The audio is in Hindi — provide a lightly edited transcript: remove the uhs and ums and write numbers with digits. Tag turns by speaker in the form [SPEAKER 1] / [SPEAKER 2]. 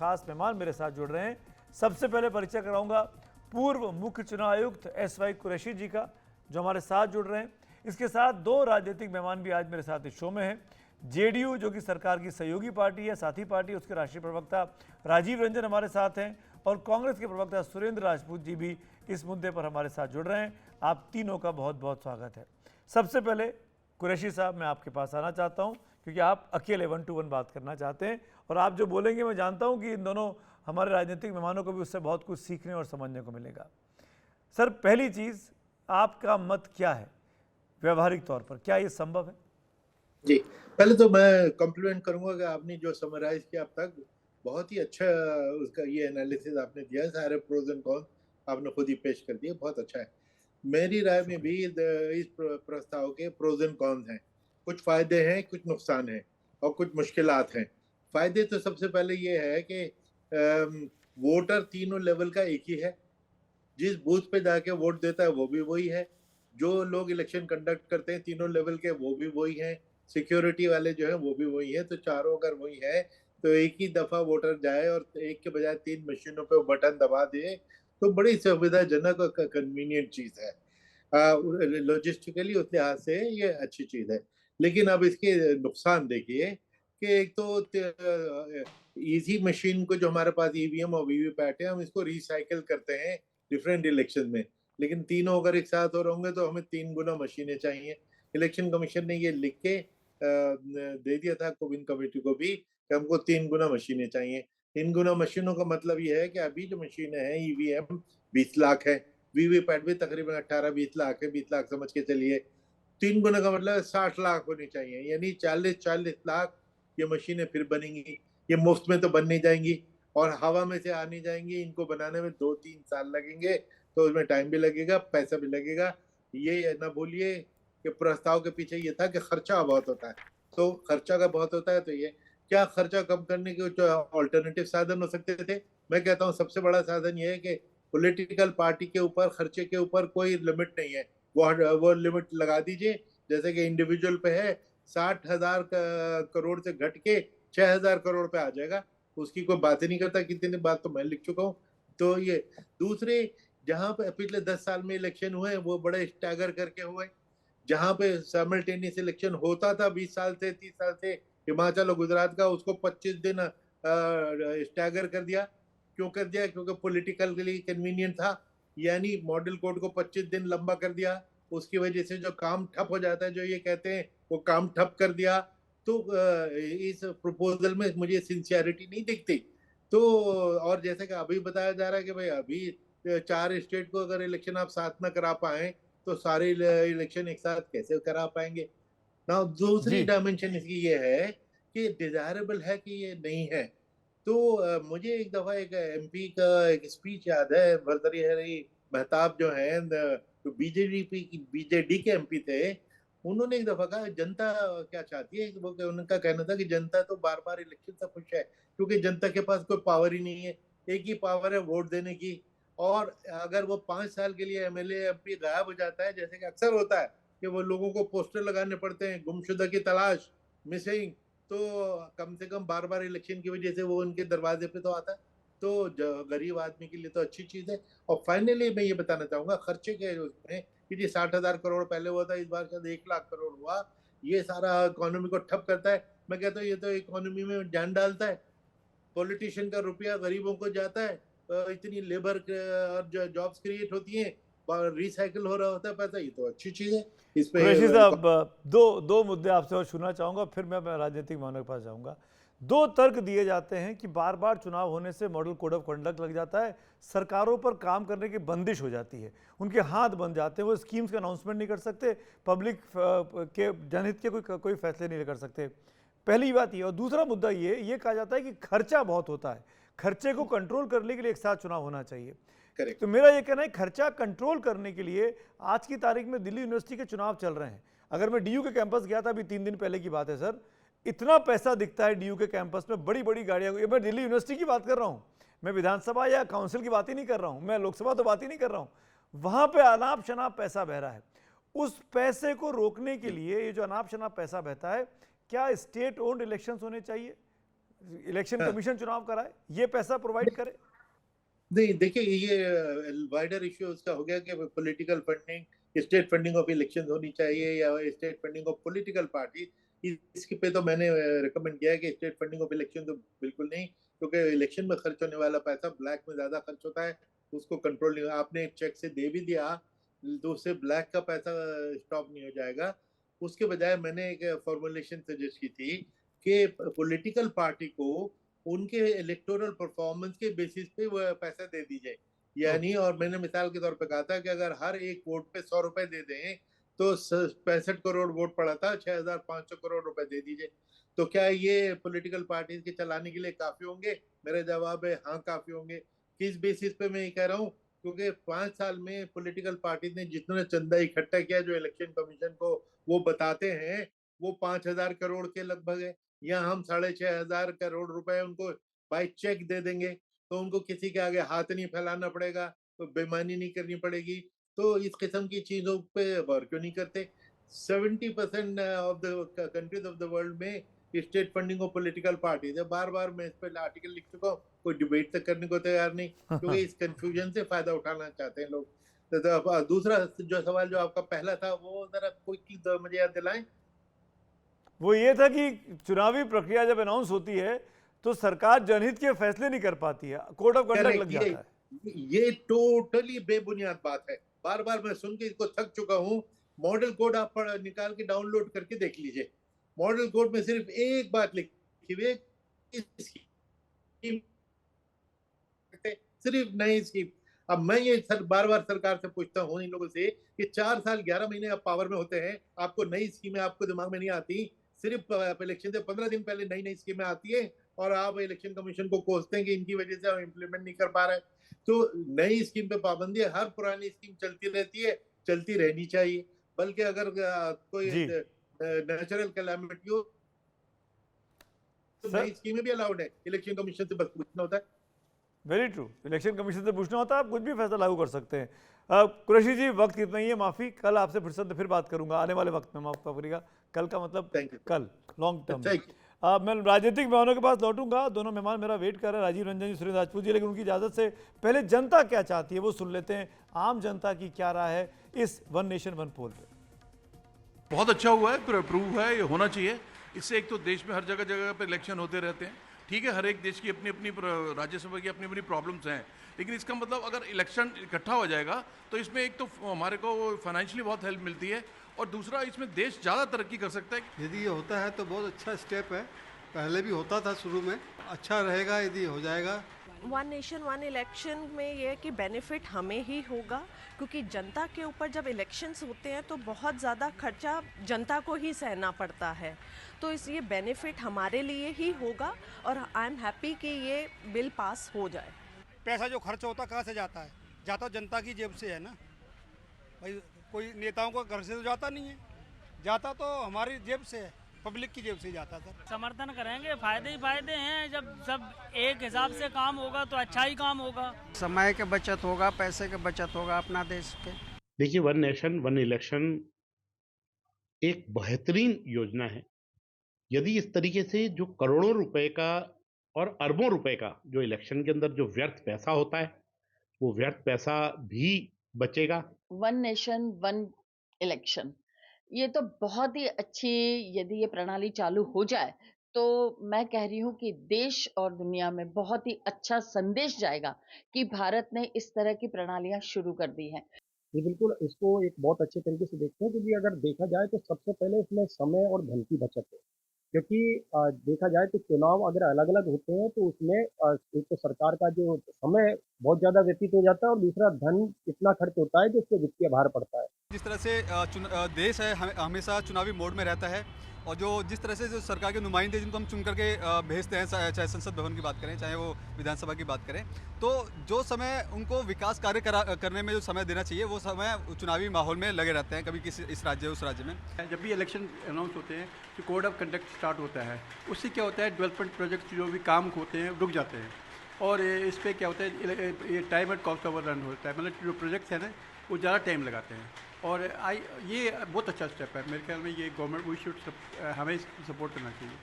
[SPEAKER 1] खास मेहमान मेरे साथ जुड़ रहे हैं। सबसे पहले परिचय कराऊंगा पूर्व मुख्य चुनाव आयुक्त एसवाई कुरैशी जी का, जो हमारे साथ जुड़ रहे हैं। इसके साथ दो राजनीतिक मेहमान भी आज मेरे साथ इस शो में हैं। जेडीयू जो कि सरकार की सहयोगी पार्टी है, साथी पार्टी, उसके राष्ट्रीय प्रवक्ता राजीव रंजन हमारे साथ हैं और कांग्रेस के प्रवक्ता सुरेंद्र राजपूत जी भी इस मुद्दे पर हमारे साथ जुड़ रहे हैं। आप तीनों का बहुत बहुत स्वागत है। सबसे पहले कुरैशी साहब, मैं आपके पास आना चाहता हूं क्योंकि आप अकेले 1 to 1 बात करना चाहते हैं और आप जो बोलेंगे मैं जानता हूं कि इन दोनों हमारे राजनीतिक मेहमानों को भी उससे बहुत कुछ सीखने और समझने को मिलेगा। सर, पहली चीज़, आपका मत क्या है व्यवहारिक तौर पर, क्या ये संभव है?
[SPEAKER 2] जी, पहले तो मैं कॉम्प्लीमेंट करूंगा कि आपने जो समराइज किया अब तक, बहुत ही अच्छा उसका ये एनालिसिस आपने दिया है। सारे प्रोज एंड कॉन्स आपने खुद ही पेश कर दिए, बहुत अच्छा है। मेरी राय में भी इस प्रस्ताव के प्रोज एंड कॉन्स हैं। कुछ फायदे हैं, कुछ नुकसान हैं और कुछ मुश्किलात हैं। फायदे तो सबसे पहले ये है कि वोटर तीनों लेवल का एक ही है। जिस बूथ पे जाके वोट देता है वो भी वही है। जो लोग इलेक्शन कंडक्ट करते हैं तीनों लेवल के, वो भी वही हैं। सिक्योरिटी वाले जो है वो भी वही है। तो चारों अगर वही है तो एक ही दफा वोटर जाए और एक के बजाय 3 मशीनों पे बटन दबा दे, तो बड़ी सुविधाजनक और कन्वीनियंट चीज है। लॉजिस्टिकली उस लिहाज से ये अच्छी चीज है। लेकिन अब इसके नुकसान देखिए कि एक तो इजी मशीन को, जो हमारे पास ईवीएम और वीवीपैट है, हम इसको रिसाइकिल करते हैं डिफरेंट इलेक्शन में। लेकिन तीनों अगर एक साथ हो होंगे तो हमें 3 गुना मशीनें चाहिए। इलेक्शन कमीशन ने ये लिख के दे दिया था कोविन कमेटी को भी कि हमको 3 गुना मशीनें चाहिए। 3 गुना मशीनों का मतलब ये है कि अभी जो मशीनें हैं ईवीएम 20 लाख है, वीवीपैट भी तकरीबन 18-20 लाख है, 20 लाख समझ के चलिए। 3 गुना का मतलब 60 लाख होनी चाहिए, यानी 40-40 लाख ये मशीनें फिर बनेंगी। ये मुफ्त में तो बन नहीं जाएंगी और हवा में से आ नहीं जाएंगी। इनको बनाने में 2-3 साल लगेंगे, तो उसमें टाइम भी लगेगा, पैसा भी लगेगा। ये ना भूलिए कि प्रस्ताव के पीछे ये था कि खर्चा बहुत होता है। तो खर्चा का बहुत होता है तो ये क्या खर्चा कम करने के जो ऑल्टरनेटिव साधन हो सकते थे? मैं कहता हूँ सबसे बड़ा साधन ये है कि पॉलिटिकल पार्टी के ऊपर खर्चे के ऊपर कोई लिमिट नहीं है। वो लिमिट लगा दीजिए, जैसे कि इंडिविजुअल पे है 60,000 करोड़ से घट के 6,000 करोड़ पे आ जाएगा। उसकी कोई बात ही नहीं करता। कितनी बात तो मैं लिख चुका हूँ। तो ये दूसरे, जहां पे पिछले 10 साल में इलेक्शन हुए वो बड़े स्टैगर करके हुए। जहां पे साइमल्टेनियस इलेक्शन होता था 20 साल से 30 साल से, हिमाचल और गुजरात का, उसको 25 दिन स्टैगर कर दिया। क्यों कर दिया? क्योंकि पॉलिटिकल के लिए कन्वीनियंट था। यानी मॉडल कोड को 25 दिन लंबा कर दिया। उसकी वजह से जो काम ठप हो जाता है, जो ये कहते हैं, वो काम ठप कर दिया। तो इस प्रपोजल में मुझे सिंसियरिटी नहीं दिखती। तो और जैसे कि अभी बताया जा रहा है कि भाई अभी 4 स्टेट को अगर इलेक्शन आप साथ में करा पाए तो सारे इलेक्शन एक साथ कैसे करा पाएंगे ना। दूसरी
[SPEAKER 1] जी,
[SPEAKER 2] डायमेंशन इसकी ये है कि डिजायरेबल है कि ये नहीं है। तो मुझे एक दफा एक एमपी का एक स्पीच याद है। भर्तृहरि मेहताब जो है, जो बीजेडी के एमपी थे, उन्होंने एक दफा कहा जनता क्या चाहती है। वो उनका कहना था कि जनता तो बार बार इलेक्शन से खुश है क्योंकि जनता के पास कोई पावर ही नहीं है। एक ही पावर है वोट देने की। और अगर वो 5 साल के लिए एमएलए एमपी गायब हो जाता है, जैसे कि अक्सर होता है कि वो लोगों को पोस्टर लगाने पड़ते हैं, गुमशुदा की तलाश, मिसिंग, तो कम से कम बार बार इलेक्शन की वजह से वो उनके दरवाजे पे तो आता है। तो गरीब आदमी के लिए तो अच्छी चीज है। और फाइनली मैं ये बताना चाहूंगा खर्चे के उसमें कि जी 60,000 करोड़ पहले हुआ था, इस बार शायद 1 लाख करोड़ हुआ। ये सारा इकोनॉमी को ठप करता है। मैं कहता हूँ ये तो इकोनॉमी में जान डालता है। पॉलिटिशियन का रुपया गरीबों को जाता है, इतनी लेबर और जॉब्स क्रिएट होती हैं, रिसाइकिल हो रहा होता है पैसा। ये तो अच्छी चीज है। इस पे
[SPEAKER 1] कुरैशी साहब, दो दो मुद्दे आपसे और छूना चाहूँगा, फिर मैं राजनीतिक मानव के पास जाऊँगा। दो तर्क दिए जाते हैं कि बार बार चुनाव होने से मॉडल कोड ऑफ कंडक्ट लग जाता है, सरकारों पर काम करने की बंदिश हो जाती है, उनके हाथ बंध जाते हैं, वो स्कीम्स का अनाउंसमेंट नहीं कर सकते, पब्लिक के जनहित के कोई फैसले नहीं कर सकते। पहली बात ये। और दूसरा मुद्दा ये कहा जाता है कि खर्चा बहुत होता है, खर्चे को कंट्रोल करने के लिए एक साथ चुनाव होना चाहिए।
[SPEAKER 2] करेक्ट।
[SPEAKER 1] तो मेरा ये कहना है खर्चा कंट्रोल करने के लिए आज की तारीख में दिल्ली यूनिवर्सिटी के चुनाव चल रहे हैं। अगर मैं डीयू के कैंपस गया था, अभी 3 दिन पहले की बात है सर, इतना पैसा दिखता है डीयू के कैंपस में, बड़ी बड़ी गाड़ियां। मैं दिल्ली यूनिवर्सिटी की बात कर रहा हूं, मैं विधानसभा या काउंसिल की बात ही नहीं कर रहा हूं, मैं लोकसभा तो बात ही नहीं कर रहा हूं। वहां पे अनाप शनाप पैसा बह रहा है। उस पैसे को रोकने के लिए, ये जो अनाप शनाप पैसा बहता है, क्या स्टेट ओन्ड इलेक्शंस होने चाहिए? इलेक्शन
[SPEAKER 2] हाँ।
[SPEAKER 1] कमीशन चुनाव कराए, ये पैसा प्रोवाइड करे?
[SPEAKER 2] नहीं, देखिए ये वाइडर इश्यू उसका हो गया कि political funding, state funding of election होनी चाहिए या state funding of political party. इसके पे तो मैंने रिकमेंड किया है कि स्टेट फंडिंग ऑफ इलेक्शन तो बिल्कुल नहीं, क्योंकि इलेक्शन में खर्च होने वाला पैसा ब्लैक में ज्यादा खर्च होता है, उसको कंट्रोल नहीं। आपने चेक से दे भी दिया तो उससे ब्लैक का पैसा स्टॉप नहीं हो जाएगा। उसके बजाय मैंने एक फॉर्मुलेशन सजेस्ट की थी कि पॉलिटिकल पार्टी को उनके इलेक्टोरल परफॉर्मेंस के बेसिस पे वो पैसा दे दीजिए। यानी, और मैंने मिसाल के तौर पे कहा था कि अगर हर एक वोट पे 100 रुपए दे दें तो 65 करोड़ वोट पड़ा था, 6,500 करोड़ रुपए दे दीजिए। तो क्या ये पॉलिटिकल पार्टीज के चलाने के लिए काफी होंगे? मेरा जवाब है हाँ, काफी होंगे। किस बेसिस पे मैं ये कह रहा हूँ? क्योंकि 5 साल में पॉलिटिकल पार्टी ने जितना चंदा इकट्ठा किया, जो इलेक्शन कमीशन को वो बताते हैं, वो 5,000 करोड़ के लगभग है। या हम 6,500 करोड़ रुपए उनको बाय चेक दे देंगे, तो उनको किसी के आगे हाथ नहीं फैलाना पड़ेगा, तो बेईमानी नहीं करनी पड़ेगी। तो इस किस्म की चीजों पे गौर क्यों नहीं करते? 70% of the countries of the world में state funding of political parties है। बार बार मैं इस पर आर्टिकल लिख चुका हूँ, कोई डिबेट तक करने को तैयार नहीं, क्योंकि इस कंफ्यूजन से फायदा उठाना चाहते हैं लोग। तो दूसरा जो सवाल जो आपका पहला था, वो जरा कोई मुझे याद दिलाएं।
[SPEAKER 1] वो ये था कि चुनावी प्रक्रिया जब अनाउंस होती है तो सरकार जनहित के फैसले नहीं कर पाती है, कोड ऑफ कंडक्ट लग
[SPEAKER 2] करेक्ट,
[SPEAKER 1] जाता है।
[SPEAKER 2] ये टोटली बेबुनियाद बात है। बार बार मैं सुन के इसको थक चुका हूँ। मॉडल कोड आप निकाल के डाउनलोड करके देख लीजिए। मॉडल कोड में सिर्फ एक बात लिखी हुई है, सिर्फ नई स्कीम। अब मैं ये बार बार सरकार से पूछता हूँ इन लोगों से कि 4 साल 11 महीने आप पावर में होते हैं, आपको नई स्कीमें आपको दिमाग में नहीं आती। सिर्फ इलेक्शन से 15 दिन पहले नई नई स्कीमें आती है और आप इलेक्शन कमीशन को कोसते हैं कि इनकी वजह से हम इम्प्लीमेंट नहीं कर पा रहे। तो नई स्कीम पे पाबंदी है, हर पुरानी स्कीम चलती रहती है, चलती रहनी चाहिए। बल्कि अगर कोई
[SPEAKER 1] जी
[SPEAKER 2] नेचुरल कैलामिटी हो तो
[SPEAKER 1] सर,
[SPEAKER 2] नई स्कीमें भी अलाउड है, इलेक्शन कमीशन से बस पूछना होता है।
[SPEAKER 1] वेरी ट्रू, इलेक्शन कमीशन से पूछना होता है, आप कुछ भी फैसला लागू कर सकते हैं। कुरैशी जी, वक्त इतना ही है, माफ़ी, कल आपसे फिर बात करूंगा आने वाले वक्त में, माफ करिएगा। कल का मतलब
[SPEAKER 2] थैंक यू।
[SPEAKER 1] कल, लॉन्ग टर्म में।
[SPEAKER 2] Thank you.
[SPEAKER 1] मैं राजनीतिक मेहमानों के पास लौटूंगा। दोनों मेहमान मेरा वेट कर रहे हैं, राजीव रंजन जी, सुरेंद्र राजपूत जी, लेकिन उनकी इजाज़त से पहले जनता क्या चाहती है वो सुन लेते हैं। आम जनता की क्या राय है इस वन नेशन वन पोल पे?
[SPEAKER 3] बहुत अच्छा हुआ है, अप्रूव है, ये होना चाहिए। इससे एक तो देश में हर जगह जगह पर इलेक्शन होते रहते हैं, ठीक है, हर एक देश की अपनी अपनी राज्यसभा की अपनी अपनी प्रॉब्लम्स हैं, लेकिन इसका मतलब अगर इलेक्शन इकट्ठा हो जाएगा तो इसमें एक तो हमारे को फाइनेंशियली बहुत हेल्प मिलती है, और दूसरा इसमें देश ज़्यादा तरक्की कर सकता है।
[SPEAKER 4] यदि ये होता है तो बहुत अच्छा स्टेप है, पहले भी होता था शुरू में, अच्छा रहेगा यदि हो जाएगा।
[SPEAKER 5] वन नेशन वन इलेक्शन में ये है कि बेनिफिट हमें ही होगा, क्योंकि जनता के ऊपर जब इलेक्शंस होते हैं तो बहुत ज़्यादा खर्चा जनता को ही सहना पड़ता है, तो इस ये बेनिफिट हमारे लिए ही होगा और आई एम हैप्पी कि ये बिल पास हो जाए।
[SPEAKER 6] पैसा जो खर्च होता कहाँ से जाता है? जाता तो जनता की जेब से है ना भाई, कोई नेताओं को घर से तो जाता नहीं है, जाता तो हमारी जेब से है, पब्लिक की जेब से जाता था।
[SPEAKER 7] समर्थन करेंगे, फायदे ही फायदे हैं। जब सब एक हिसाब से काम होगा तो अच्छा ही काम होगा,
[SPEAKER 8] समय के बचत होगा, पैसे के बचत होगा अपना देश के।
[SPEAKER 9] देखिए, वन नेशन वन इलेक्शन एक बेहतरीन योजना है। यदि इस तरीके से जो करोड़ों रुपए का और अरबों रुपए का जो इलेक्शन के अंदर जो व्यर्थ पैसा होता है, वो व्यर्थ पैसा भी बचेगा।
[SPEAKER 10] वन नेशन वन इलेक्शन, ये तो बहुत ही अच्छी, यदि ये प्रणाली चालू हो जाए तो मैं कह रही हूँ कि देश और दुनिया में बहुत ही अच्छा संदेश जाएगा कि भारत ने इस तरह की प्रणालियां शुरू कर दी हैं।
[SPEAKER 11] ये बिल्कुल इसको एक बहुत अच्छे तरीके से देखते हैं, क्योंकि अगर देखा जाए तो सबसे पहले इसमें समय और धन की बचत है। क्योंकि देखा जाए तो चुनाव अगर अलग-अलग होते हैं तो उसमें एक तो सरकार का जो समय बहुत ज़्यादा व्यतीत हो जाता है और दूसरा धन इतना खर्च होता है कि उससे वित्तीय भार पड़ता है।
[SPEAKER 6] जिस तरह से देश है हमेशा चुनावी मोड में रहता है, और जिस तरह से जो सरकार के नुमाइंदे जिनको हम चुन करके भेजते हैं, चाहे संसद भवन की बात करें, चाहे वो विधानसभा की बात करें, तो जो समय उनको विकास कार्य करने में जो समय देना चाहिए वो समय चुनावी माहौल में लगे रहते हैं, कभी किसी इस राज्य उस राज्य में।
[SPEAKER 12] जब भी इलेक्शन अनाउंस होते हैं तो कोड ऑफ कंडक्ट स्टार्ट होता है, उससे क्या होता है डेवलपमेंट प्रोजेक्ट्स जो भी काम होते हैं रुक जाते हैं, और इस पर क्या होता है ये time and cost over run होता है, मतलब जो प्रोजेक्ट्स हैं ना वो ज़्यादा टाइम लगाते हैं, और ये बहुत अच्छा स्टेप है मेरे ख्याल में। ये गवर्नमेंट वी शुड हमें सपोर्ट करना चाहिए।